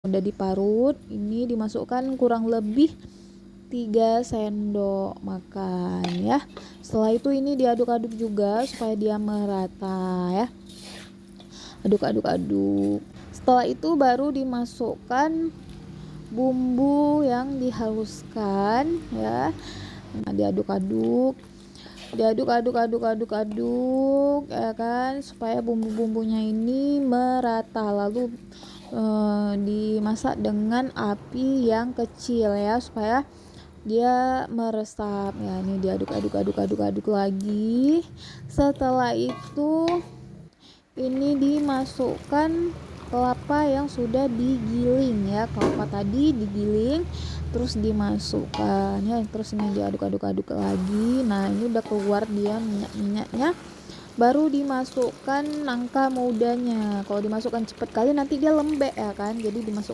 udah diparut, ini dimasukkan kurang lebih 3 sendok makan ya. Setelah itu ini diaduk-aduk juga supaya dia merata ya. Aduk-aduk. Setelah itu baru dimasukkan bumbu yang dihaluskan ya. Nah, diaduk-aduk ya kan, supaya bumbu-bumbunya ini merata. Lalu dimasak dengan api yang kecil ya, supaya dia meresap ya. Ini diaduk lagi. Setelah itu ini dimasukkan kelapa yang sudah digiling ya. Kelapa tadi digiling terus dimasukkan ya, terus ini diaduk lagi. Nah, ini udah keluar dia minyaknya, baru dimasukkan nangka mudanya. Kalau dimasukkan cepet kali nanti dia lembek ya kan, jadi dimasukkan